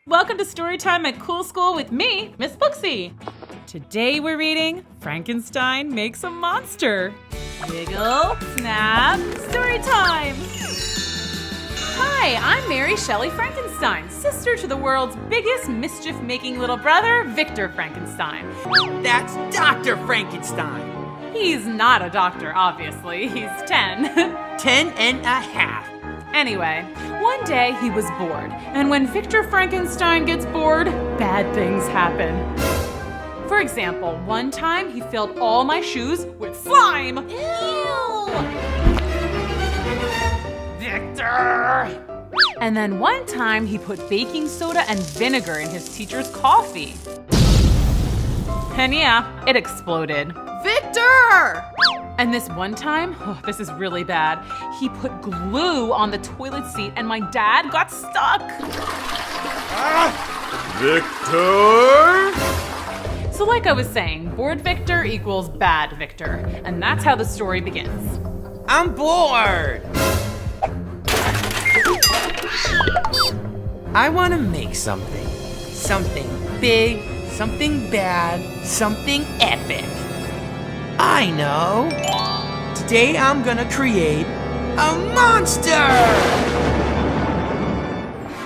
Welcome to Storytime at Cool School with me, Miss Booksy. Today we're reading Frankenstein Makes a Monster. Wiggle, snap, Storytime. Hi, I'm Mary Shelley Frankenstein, sister to the world's biggest mischief-making little brother, Victor Frankenstein. That's Dr. Frankenstein. He's not a doctor, obviously. He's 10. 10 and a half. Anyway, one day he was bored, and when Victor Frankenstein gets bored, bad things happen. For example, one time he filled all my shoes with slime. Ew! Victor! And then one time he put baking soda and vinegar in his teacher's coffee. And yeah, it exploded. Victor! And this one time, this is really bad, he put glue on the toilet seat and my dad got stuck. Victor! So like I was saying, bored Victor equals bad Victor. And that's how the story begins. I'm bored. I want to make something. Something big, something bad, something epic. I know. Today I'm gonna create a monster!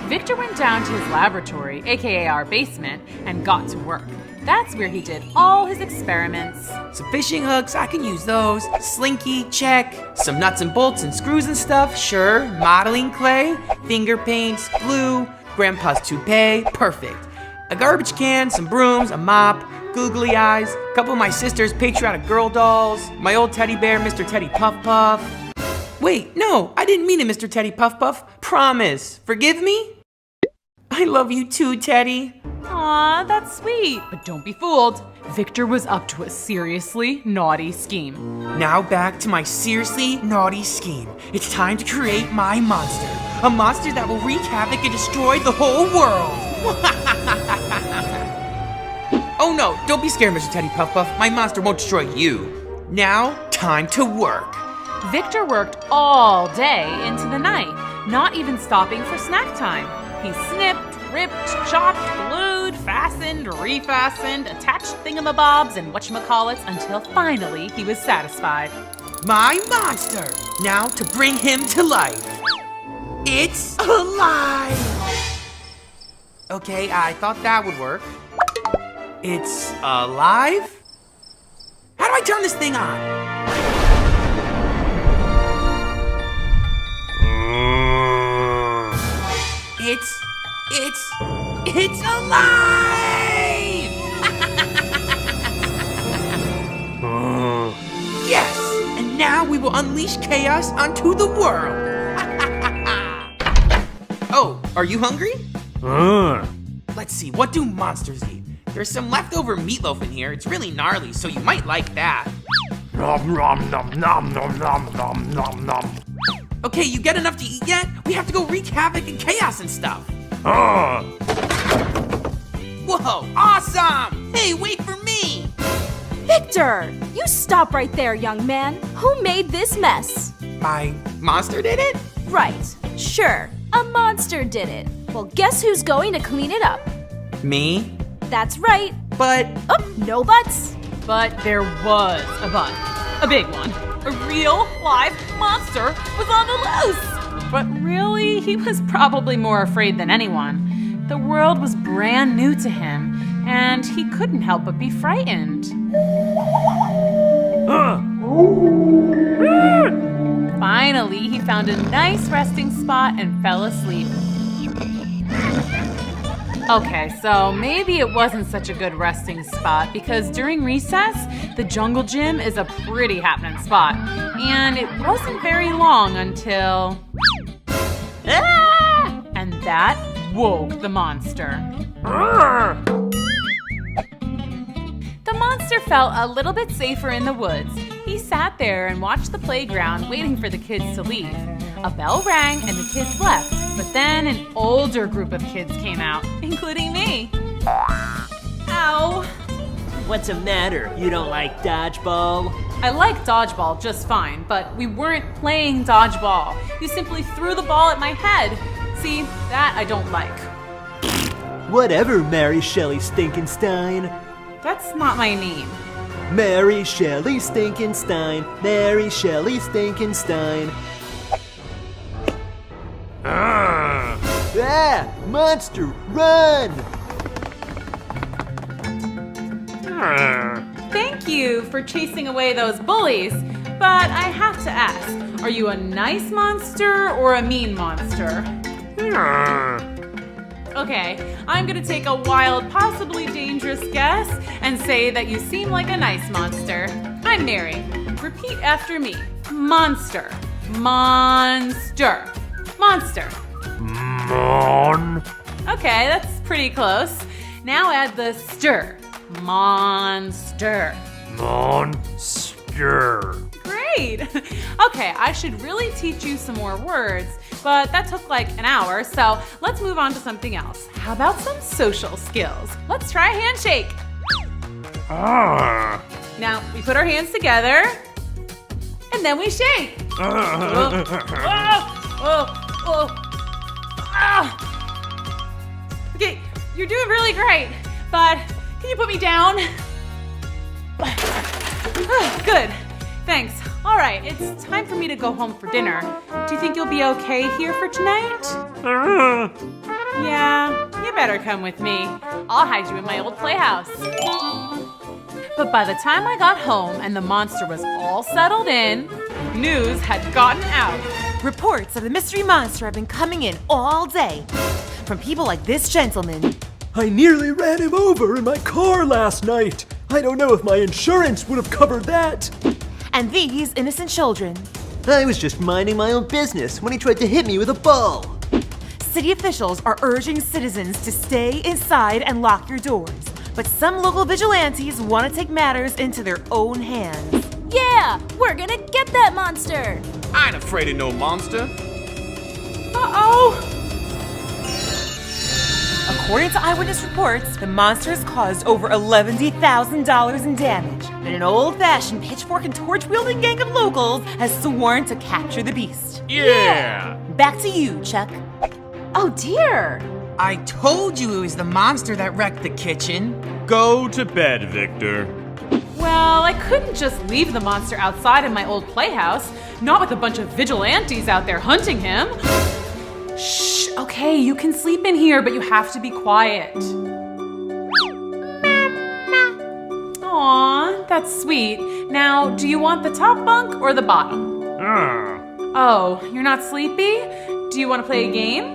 Victor went down to his laboratory, aka our basement, and got to work. That's where he did all his experiments. Some fishing hooks, I can use those. Slinky, check. Some nuts and bolts and screws and stuff, sure. Modeling clay, finger paints, glue, grandpa's toupee, perfect. A garbage can, some brooms, a mop, googly eyes, a couple of my sister's patriotic girl dolls, my old teddy bear, Mr. Teddy Puff Puff. Wait, no, I didn't mean it, Mr. Teddy Puff Puff. Promise. Forgive me? I love you too, Teddy. Aw, that's sweet. But don't be fooled. Victor was up to a seriously naughty scheme. Now back to my seriously naughty scheme. It's time to create my monster. A monster that will wreak havoc and destroy the whole world. Oh no, don't be scared, Mr. Teddy Puff Puff. My monster won't destroy you. Now, time to work. Victor worked all day into the night, not even stopping for snack time. He snipped, ripped, chopped, glued, fastened, refastened, attached thingamabobs and whatchamacallits until finally he was satisfied. My monster! Now to bring him to life. It's alive! Okay, I thought that would work. It's alive? How do I turn this thing on? It's alive! Yes! And now we will unleash chaos onto the world. Oh, are you hungry? Let's see, what do monsters eat? There's some leftover meatloaf in here. It's really gnarly, so you might like that. Nom nom nom nom nom nom nom nom nom. Okay, you get enough to eat yet? We have to go wreak havoc and chaos and stuff. Whoa, awesome! Hey, wait for me! Victor! You stop right there, young man. Who made this mess? My monster did it? Right. Sure. A monster did it. Well, guess who's going to clean it up? Me? That's right. But... Oh, no buts? But there was a but. A big one. A real, live monster was on the loose. But really, he was probably more afraid than anyone. The world was brand new to him, and he couldn't help but be frightened. Finally, he found a nice resting spot and fell asleep. Okay, so maybe it wasn't such a good resting spot because during recess, the jungle gym is a pretty happening spot. And it wasn't very long until... Ah! And that woke the monster. The monster felt a little bit safer in the woods. He sat there and watched the playground waiting for the kids to leave. A bell rang and the kids left, but then an older group of kids came out, including me. Ow! What's the matter? You don't like dodgeball? I like dodgeball just fine, but we weren't playing dodgeball. You simply threw the ball at my head. See, that I don't like. Whatever, Mary Shelley Stinkenstein. That's not my name. Mary Shelley Stinkenstein. Mary Shelley Stinkenstein. Ah! Monster, run! Thank you for chasing away those bullies, but I have to ask, are you a nice monster or a mean monster? Okay, I'm gonna take a wild, possibly dangerous guess and say that you seem like a nice monster. I'm Mary. Repeat after me. Monster. Monster. Monster. Okay, that's pretty close. Now add the stir. Monster. Monster. Great. Okay, I should really teach you some more words, but that took like an hour, so let's move on to something else. How about some social skills? Let's try a handshake. Now, we put our hands together, and then we shake. Okay, you're doing really great, but can you put me down? Good, thanks. All right, it's time for me to go home for dinner. Do you think you'll be okay here for tonight? Yeah, you better come with me. I'll hide you in my old playhouse. But by the time I got home and the monster was all settled in, news had gotten out. Reports of the mystery monster have been coming in all day. From people like this gentleman. I nearly ran him over in my car last night. I don't know if my insurance would have covered that. And these innocent children. I was just minding my own business when he tried to hit me with a ball. City officials are urging citizens to stay inside and lock your doors. But some local vigilantes want to take matters into their own hands. Yeah, we're gonna get that monster. I ain't afraid of no monster. Uh-oh. According to eyewitness reports, the monster has caused over $11,000 in damage. And an old-fashioned pitchfork and torch-wielding gang of locals has sworn to capture the beast. Yeah! Back to you, Chuck. Oh dear. I told you it was the monster that wrecked the kitchen. Go to bed, Victor. Well, I couldn't just leave the monster outside in my old playhouse, not with a bunch of vigilantes out there hunting him. Shh, okay, you can sleep in here, but you have to be quiet. Aw, that's sweet. Now, do you want the top bunk or the bottom? Oh, you're not sleepy? Do you want to play a game?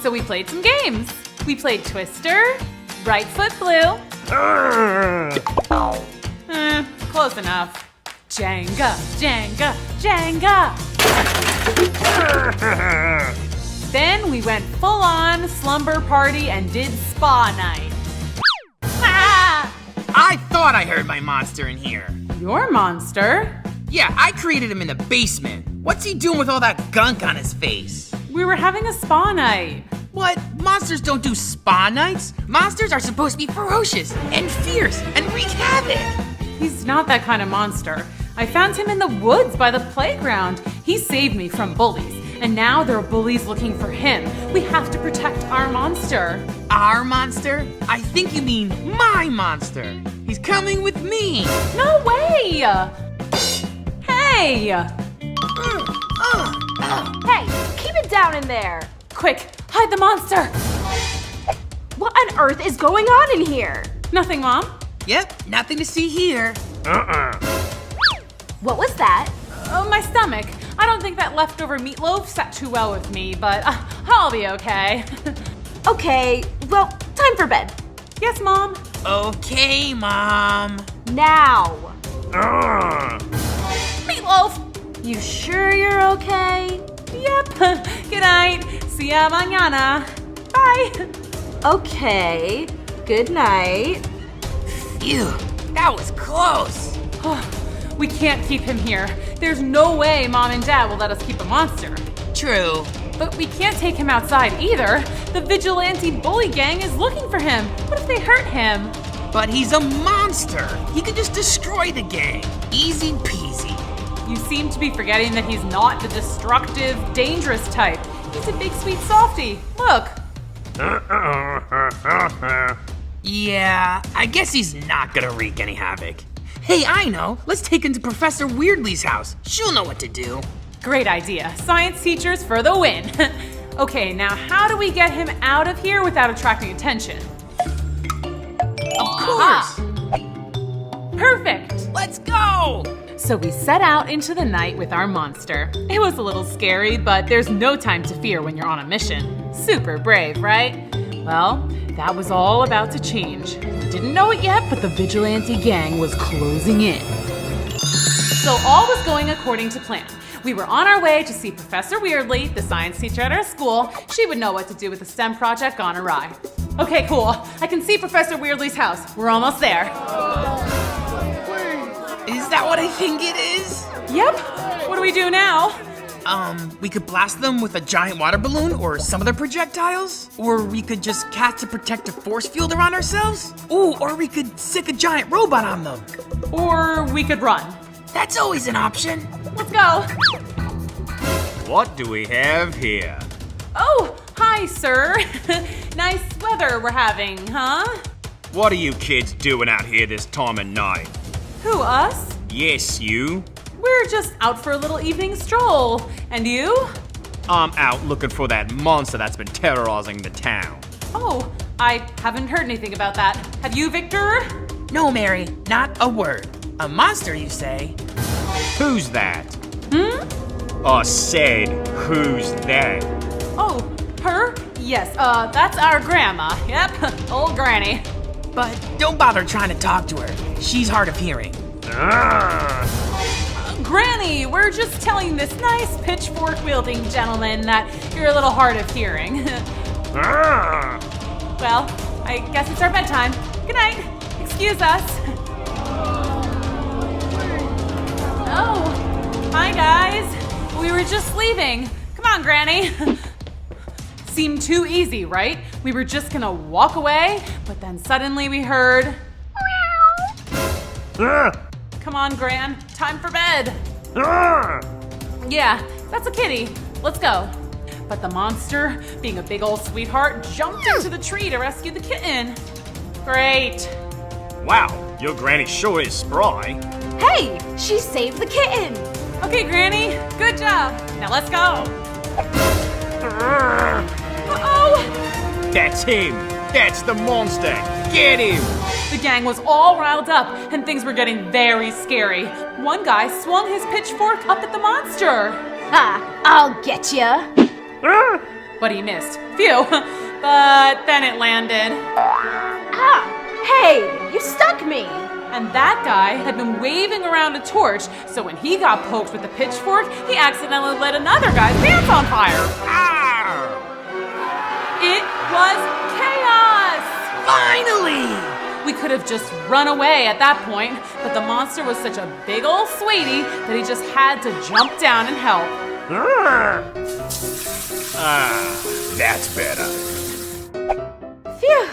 So we played some games. We played Twister, Right Foot Blue. Close enough. Jenga, Jenga, Jenga. Then we went full on slumber party and did spa night. I thought I heard my monster in here. Your monster? Yeah, I created him in the basement. What's he doing with all that gunk on his face? We were having a spa night. What? Monsters don't do spa nights. Monsters are supposed to be ferocious and fierce and wreak havoc. He's not that kind of monster. I found him in the woods by the playground. He saved me from bullies, and now there are bullies looking for him. We have to protect our monster. Our monster? I think you mean my monster. He's coming with me. No way! Hey! Hey, keep it down in there. Quick, hide the monster. What on earth is going on in here? Nothing, Mom. Yep, nothing to see here. What was that? Oh, my stomach. I don't think that leftover meatloaf sat too well with me, but I'll be okay. Okay, well, time for bed. Yes, Mom. Okay, Mom. Now. Meatloaf! You sure you're okay? Yep. Good night. See ya mañana. Bye. Okay. Good night. Phew, that was close. We can't keep him here. There's no way Mom and Dad will let us keep a monster. True. But we can't take him outside either. The vigilante bully gang is looking for him. What if they hurt him? But he's a monster. He could just destroy the gang. Easy peasy. You seem to be forgetting that he's not the destructive, dangerous type. He's a big, sweet softie. Look. Yeah, I guess he's not gonna wreak any havoc. Hey, I know. Let's take him to Professor Weirdly's house. She'll know what to do. Great idea. Science teachers for the win. Okay, now how do we get him out of here without attracting attention? Of course. Perfect. Let's go. So we set out into the night with our monster. It was a little scary, but there's no time to fear when you're on a mission. Super brave, right? Well, that was all about to change. We didn't know it yet, but the vigilante gang was closing in. So all was going according to plan. We were on our way to see Professor Weirdly, the science teacher at our school. She would know what to do with the STEM project gone awry. Okay, cool. I can see Professor Weirdly's house. We're almost there. Is that what I think it is? Yep. What do we do now? We could blast them with a giant water balloon or some other projectiles. Or we could just cast a protective force field around ourselves. Ooh, or we could sick a giant robot on them. Or we could run. That's always an option. Let's go. What do we have here? Oh, hi, sir. Nice weather we're having, huh? What are you kids doing out here this time of night? Who, us? Yes, you. We're just out for a little evening stroll. And you? I'm out looking for that monster that's been terrorizing the town. Oh, I haven't heard anything about that. Have you, Victor? No, Mary, not a word. A monster, you say? Who's that? Hmm? Said, who's that? Oh, her? Yes, that's our grandma. Yep, old granny. But don't bother trying to talk to her. She's hard of hearing. Granny, we're just telling this nice pitchfork-wielding gentleman that you're a little hard of hearing. Well, I guess it's our bedtime. Good night. Excuse us. Oh, hi guys. We were just leaving. Come on, Granny. Seemed too easy, right? We were just gonna walk away, but then suddenly we heard... Come on, Gran. Time for bed. Yeah, that's a kitty. Let's go. But the monster, being a big old sweetheart, jumped into the tree to rescue the kitten. Great. Wow, your granny sure is spry. Hey, she saved the kitten. Okay, Granny, good job. Now let's go. Uh-oh. That's him. That's the monster. Get him. The gang was all riled up, and things were getting very scary. One guy swung his pitchfork up at the monster. Ha! I'll get ya! But he missed. Phew. But then it landed. Ah! Hey! You stuck me! And that guy had been waving around a torch, so when he got poked with the pitchfork, he accidentally lit another guy's pants on fire. It was chaos! Finally! We could have just run away at that point, but the monster was such a big old sweetie that he just had to jump down and help. That's better. Phew!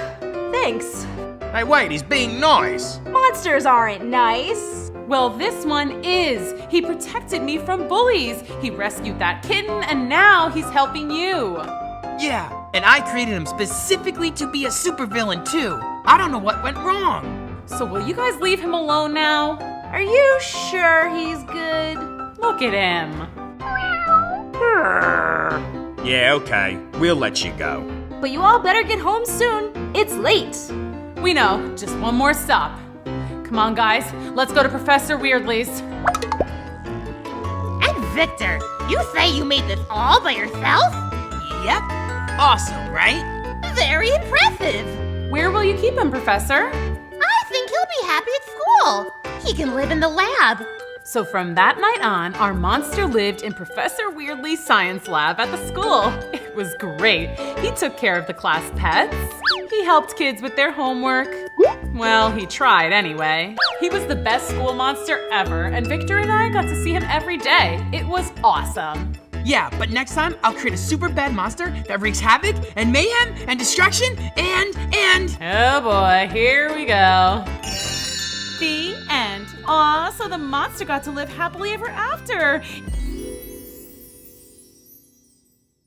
Thanks. Hey, wait, he's being nice. Monsters aren't nice. Well, this one is. He protected me from bullies. He rescued that kitten, and now he's helping you. Yeah, and I created him specifically to be a supervillain too. I don't know what went wrong. So will you guys leave him alone now? Are you sure he's good? Look at him. Yeah, okay. We'll let you go. But you all better get home soon. It's late. We know. Just one more stop. Come on, guys. Let's go to Professor Weirdly's. And Victor, you say you made this all by yourself? Yep. Awesome, right? Very impressive. Where will you keep him, Professor? I think he'll be happy at school. He can live in the lab. So from that night on, our monster lived in Professor Weirdly's science lab at the school. It was great. He took care of the class pets. He helped kids with their homework. Well, he tried anyway. He was the best school monster ever, and Victor and I got to see him every day. It was awesome. Yeah, but next time I'll create a super bad monster that wreaks havoc and mayhem and destruction and... Oh boy, here we go. The end. Aw, so the monster got to live happily ever after.